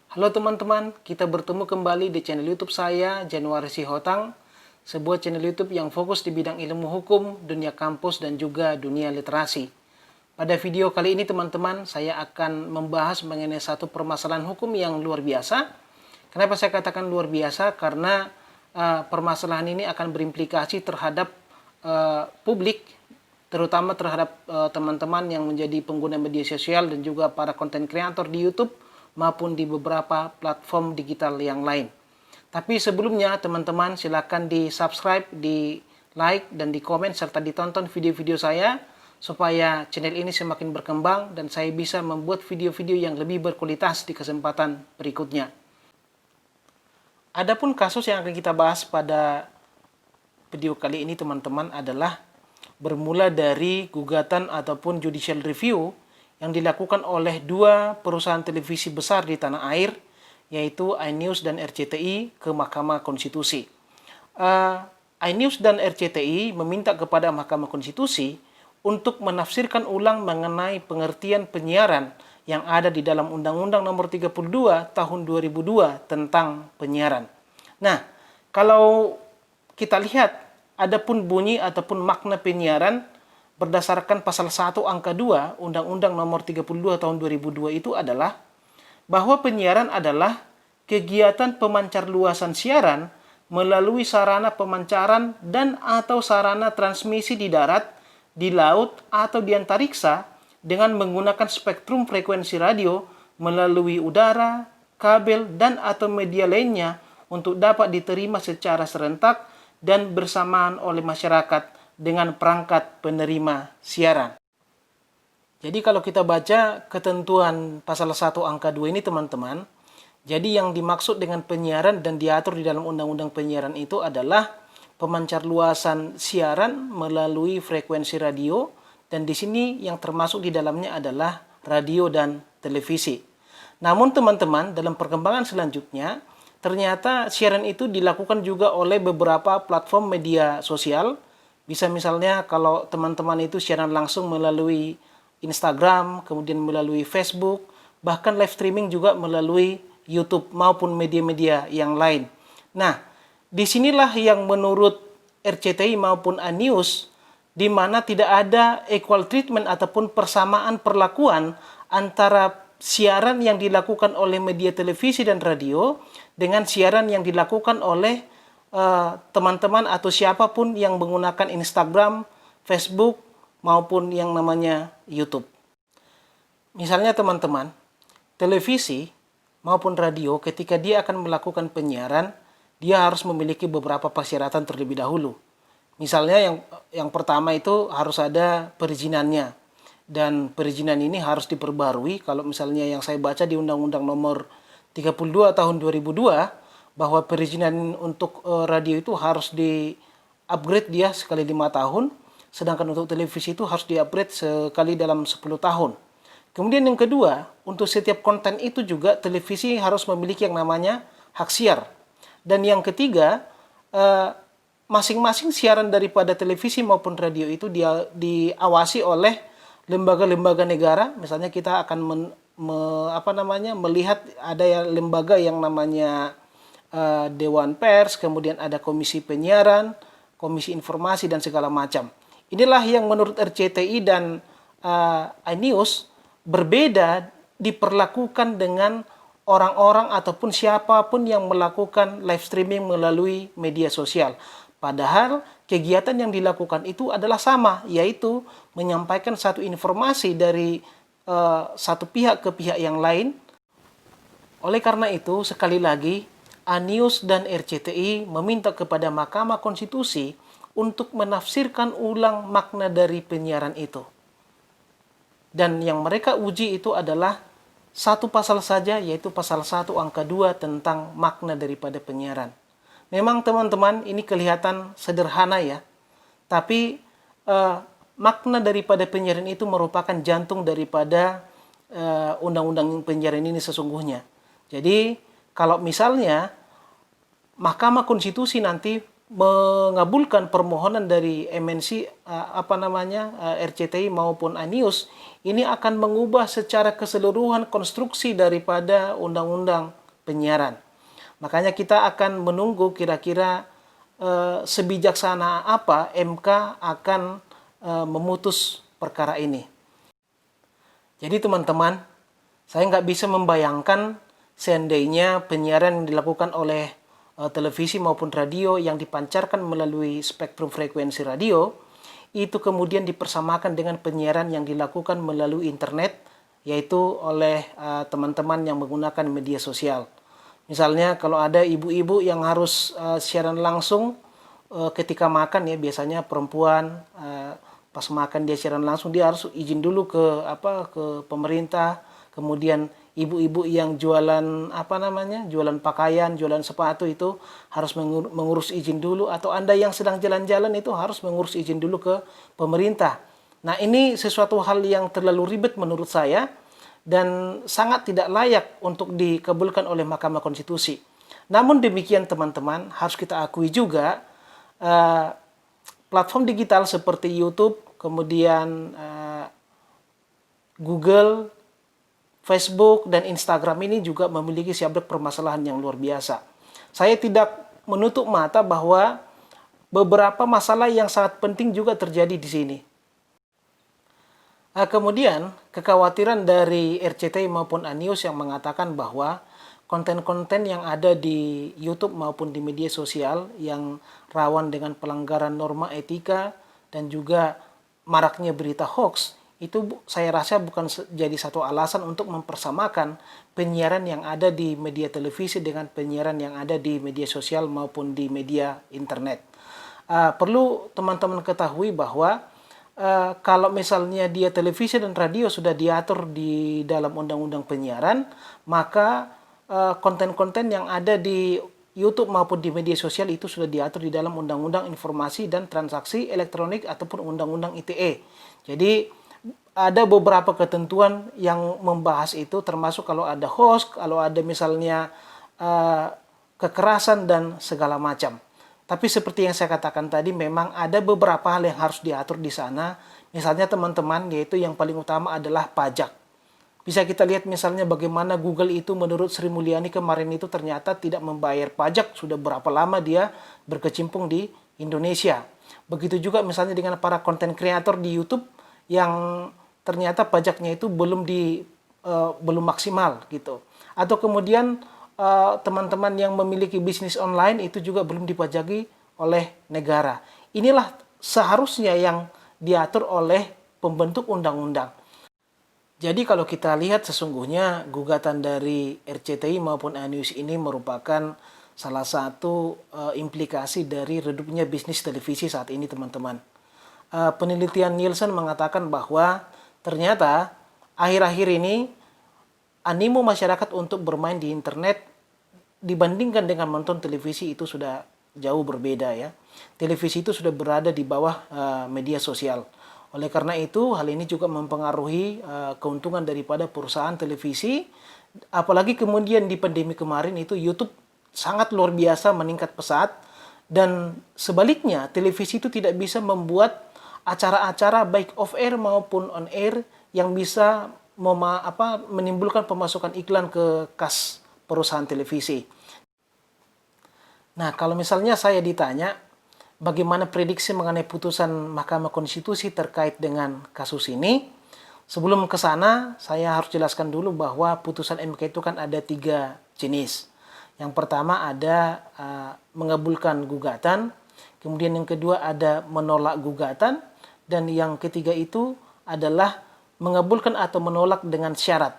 Halo teman-teman, kita bertemu kembali di channel YouTube saya, Januari Sihotang, sebuah channel YouTube yang fokus di bidang ilmu hukum, dunia kampus, dan juga dunia literasi. Pada video kali ini teman-teman, saya akan membahas mengenai satu permasalahan hukum yang luar biasa. Kenapa saya katakan luar biasa? Karena permasalahan ini akan berimplikasi terhadap publik, terutama terhadap teman-teman yang menjadi pengguna media sosial dan juga para konten kreator di YouTube maupun di beberapa platform digital yang lain. Tapi sebelumnya teman-teman silakan di subscribe, di like, dan di komen serta ditonton video-video saya supaya channel ini semakin berkembang dan saya bisa membuat video-video yang lebih berkualitas di kesempatan berikutnya. Adapun kasus yang akan kita bahas pada video kali ini teman-teman adalah bermula dari gugatan ataupun judicial review yang dilakukan oleh dua perusahaan televisi besar di tanah air, yaitu iNews dan RCTI ke Mahkamah Konstitusi. iNews dan RCTI meminta kepada Mahkamah Konstitusi untuk menafsirkan ulang mengenai pengertian penyiaran yang ada di dalam Undang-Undang Nomor 32 Tahun 2002 tentang penyiaran. Nah, kalau kita lihat, adapun bunyi ataupun makna penyiaran berdasarkan pasal 1 angka 2 Undang-Undang Nomor 32 Tahun 2002 itu adalah bahwa penyiaran adalah kegiatan pemancar luasan siaran melalui sarana pemancaran dan atau sarana transmisi di darat, di laut, atau di antariksa dengan menggunakan spektrum frekuensi radio melalui udara, kabel, dan atau media lainnya untuk dapat diterima secara serentak dan bersamaan oleh masyarakat dengan perangkat penerima siaran. Jadi kalau kita baca ketentuan pasal 1 angka 2 ini teman-teman, jadi yang dimaksud dengan penyiaran dan diatur di dalam undang-undang penyiaran itu adalah pemancar luasan siaran melalui frekuensi radio, dan di sini yang termasuk di dalamnya adalah radio dan televisi. Namun teman-teman, dalam perkembangan selanjutnya, ternyata siaran itu dilakukan juga oleh beberapa platform media sosial. Bisa misalnya kalau teman-teman itu siaran langsung melalui Instagram, kemudian melalui Facebook, bahkan live streaming juga melalui YouTube maupun media-media yang lain. Nah, disinilah yang menurut RCTI maupun iNews, di mana tidak ada equal treatment ataupun persamaan perlakuan antara siaran yang dilakukan oleh media televisi dan radio dengan siaran yang dilakukan oleh teman-teman atau siapapun yang menggunakan Instagram, Facebook, maupun yang namanya YouTube. Misalnya teman-teman, televisi maupun radio ketika dia akan melakukan penyiaran, dia harus memiliki beberapa persyaratan terlebih dahulu. Misalnya yang pertama itu harus ada perizinannya. Dan perizinan ini harus diperbarui. Kalau misalnya yang saya baca di Undang-Undang Nomor 32 Tahun 2002, bahwa perizinan untuk radio itu harus di-upgrade dia sekali 5 tahun, sedangkan untuk televisi itu harus di-upgrade sekali dalam 10 tahun. Kemudian yang kedua, untuk setiap konten itu juga televisi harus memiliki yang namanya hak siar. Dan yang ketiga, masing-masing siaran daripada televisi maupun radio itu diawasi oleh lembaga-lembaga negara. Misalnya kita akan melihat ada lembaga yang namanya Dewan Pers, kemudian ada Komisi Penyiaran, Komisi Informasi, dan segala macam. Inilah yang menurut RCTI dan iNews berbeda diperlakukan dengan orang-orang ataupun siapapun yang melakukan live streaming melalui media sosial. Padahal kegiatan yang dilakukan itu adalah sama, yaitu menyampaikan satu informasi dari satu pihak ke pihak yang lain. Oleh karena itu, sekali lagi, iNews dan RCTI meminta kepada Mahkamah Konstitusi untuk menafsirkan ulang makna dari penyiaran itu. Dan yang mereka uji itu adalah satu pasal saja, yaitu pasal 1 angka 2 tentang makna daripada penyiaran. Memang teman-teman ini kelihatan sederhana ya, tapi makna daripada penyiaran itu merupakan jantung daripada undang-undang penyiaran ini sesungguhnya. Jadi kalau misalnya Mahkamah Konstitusi nanti mengabulkan permohonan dari MNC RCTI maupun iNews, ini akan mengubah secara keseluruhan konstruksi daripada undang-undang penyiaran. Makanya kita akan menunggu kira-kira sebijaksana apa MK akan memutus perkara ini. Jadi teman-teman, saya nggak bisa membayangkan seandainya penyiaran yang dilakukan oleh televisi maupun radio yang dipancarkan melalui spektrum frekuensi radio, itu kemudian dipersamakan dengan penyiaran yang dilakukan melalui internet, yaitu oleh teman-teman yang menggunakan media sosial. Misalnya kalau ada ibu-ibu yang harus siaran langsung ketika makan ya, biasanya perempuan pas makan dia siaran langsung, dia harus izin dulu ke pemerintah. Kemudian ibu-ibu yang jualan jualan pakaian, jualan sepatu itu harus mengurus izin dulu, atau Anda yang sedang jalan-jalan itu harus mengurus izin dulu ke pemerintah. Nah, ini sesuatu hal yang terlalu ribet menurut saya dan sangat tidak layak untuk dikabulkan oleh Mahkamah Konstitusi. Namun demikian teman-teman, harus kita akui juga platform digital seperti YouTube, kemudian Google, Facebook, dan Instagram ini juga memiliki siabrak permasalahan yang luar biasa. Saya tidak menutup mata bahwa beberapa masalah yang sangat penting juga terjadi di sini. Kemudian, kekhawatiran dari RCTI maupun Anius yang mengatakan bahwa konten-konten yang ada di YouTube maupun di media sosial yang rawan dengan pelanggaran norma etika dan juga maraknya berita hoax, itu saya rasa bukan jadi satu alasan untuk mempersamakan penyiaran yang ada di media televisi dengan penyiaran yang ada di media sosial maupun di media internet. Perlu teman-teman ketahui bahwa kalau misalnya dia televisi dan radio sudah diatur di dalam undang-undang penyiaran, maka konten-konten yang ada di YouTube maupun di media sosial itu sudah diatur di dalam Undang-Undang Informasi dan Transaksi Elektronik ataupun Undang-Undang ITE. Jadi ada beberapa ketentuan yang membahas itu, termasuk kalau ada hoax, kalau ada misalnya kekerasan dan segala macam. Tapi seperti yang saya katakan tadi, memang ada beberapa hal yang harus diatur di sana. Misalnya teman-teman, yaitu yang paling utama adalah pajak. Bisa kita lihat misalnya bagaimana Google itu menurut Sri Mulyani kemarin itu ternyata tidak membayar pajak. Sudah berapa lama dia berkecimpung di Indonesia. Begitu juga misalnya dengan para konten kreator di YouTube yang ternyata pajaknya itu belum maksimal gitu. Atau kemudian teman-teman yang memiliki bisnis online itu juga belum dipajaki oleh negara. Inilah seharusnya yang diatur oleh pembentuk undang-undang. Jadi kalau kita lihat sesungguhnya gugatan dari RCTI maupun Anius ini merupakan salah satu implikasi dari redupnya bisnis televisi saat ini, teman-teman. Penelitian Nielsen mengatakan bahwa ternyata akhir-akhir ini animo masyarakat untuk bermain di internet dibandingkan dengan menonton televisi itu sudah jauh berbeda ya. Televisi itu sudah berada di bawah media sosial. Oleh karena itu, hal ini juga mempengaruhi keuntungan daripada perusahaan televisi. Apalagi kemudian di pandemi kemarin itu YouTube sangat luar biasa meningkat pesat. Dan sebaliknya, televisi itu tidak bisa membuat acara-acara baik off-air maupun on-air yang bisa menimbulkan pemasukan iklan ke kas perusahaan televisi. Nah, kalau misalnya saya ditanya, bagaimana prediksi mengenai putusan Mahkamah Konstitusi terkait dengan kasus ini? Sebelum ke sana, saya harus jelaskan dulu bahwa putusan MK itu kan ada 3 jenis. Yang pertama ada mengabulkan gugatan, kemudian yang kedua ada menolak gugatan, dan yang ketiga itu adalah mengabulkan atau menolak dengan syarat.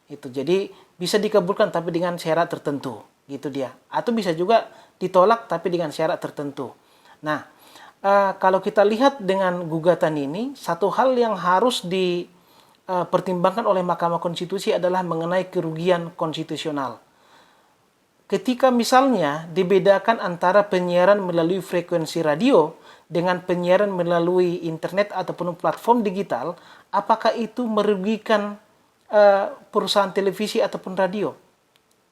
Itu jadi bisa dikabulkan tapi dengan syarat tertentu, gitu dia. Atau bisa juga ditolak tapi dengan syarat tertentu. Nah, kalau kita lihat dengan gugatan ini, satu hal yang harus dipertimbangkan oleh Mahkamah Konstitusi adalah mengenai kerugian konstitusional. Ketika misalnya dibedakan antara penyiaran melalui frekuensi radio dengan penyiaran melalui internet ataupun platform digital, apakah itu merugikan perusahaan televisi ataupun radio?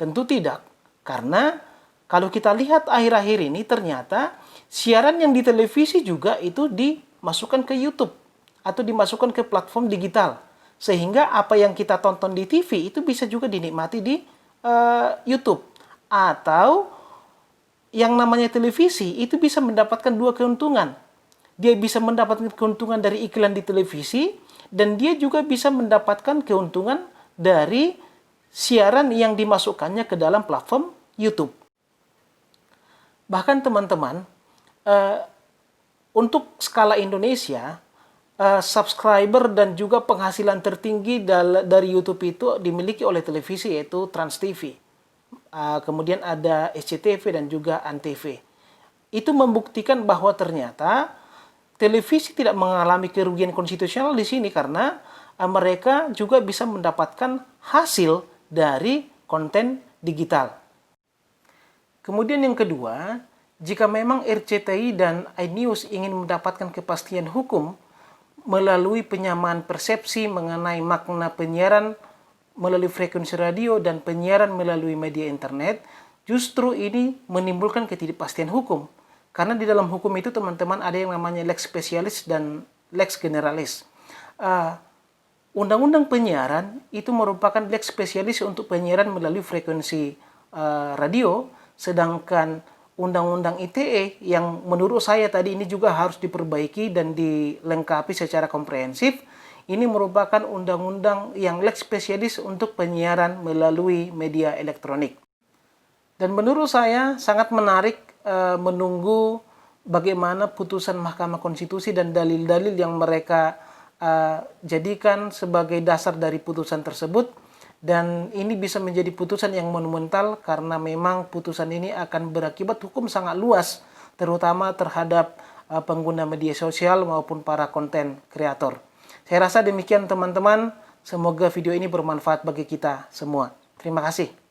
Tentu tidak. Karena kalau kita lihat akhir-akhir ini ternyata siaran yang di televisi juga itu dimasukkan ke YouTube atau dimasukkan ke platform digital. Sehingga apa yang kita tonton di TV itu bisa juga dinikmati di YouTube. Atau yang namanya televisi itu bisa mendapatkan dua keuntungan. Dia bisa mendapatkan keuntungan dari iklan di televisi, dan dia juga bisa mendapatkan keuntungan dari siaran yang dimasukkannya ke dalam platform YouTube. Bahkan teman-teman, untuk skala Indonesia, subscriber dan juga penghasilan tertinggi dari YouTube itu dimiliki oleh televisi, yaitu Trans TV. Kemudian ada SCTV dan juga Antv. Itu membuktikan bahwa ternyata televisi tidak mengalami kerugian konstitusional di sini karena mereka juga bisa mendapatkan hasil dari konten digital. Kemudian yang kedua, jika memang RCTI dan iNews ingin mendapatkan kepastian hukum melalui penyamaan persepsi mengenai makna penyiaran melalui frekuensi radio dan penyiaran melalui media internet, justru ini menimbulkan ketidakpastian hukum. Karena di dalam hukum itu teman-teman ada yang namanya lex specialis dan lex generalis. Undang-undang penyiaran itu merupakan lex specialis untuk penyiaran melalui frekuensi radio, sedangkan Undang-Undang ITE yang menurut saya tadi ini juga harus diperbaiki dan dilengkapi secara komprehensif. Ini merupakan undang-undang yang lex spesialis untuk penyiaran melalui media elektronik. Dan menurut saya sangat menarik menunggu bagaimana putusan Mahkamah Konstitusi dan dalil-dalil yang mereka jadikan sebagai dasar dari putusan tersebut. Dan ini bisa menjadi putusan yang monumental karena memang putusan ini akan berakibat hukum sangat luas, terutama terhadap pengguna media sosial maupun para konten kreator. Saya rasa demikian teman-teman, semoga video ini bermanfaat bagi kita semua. Terima kasih.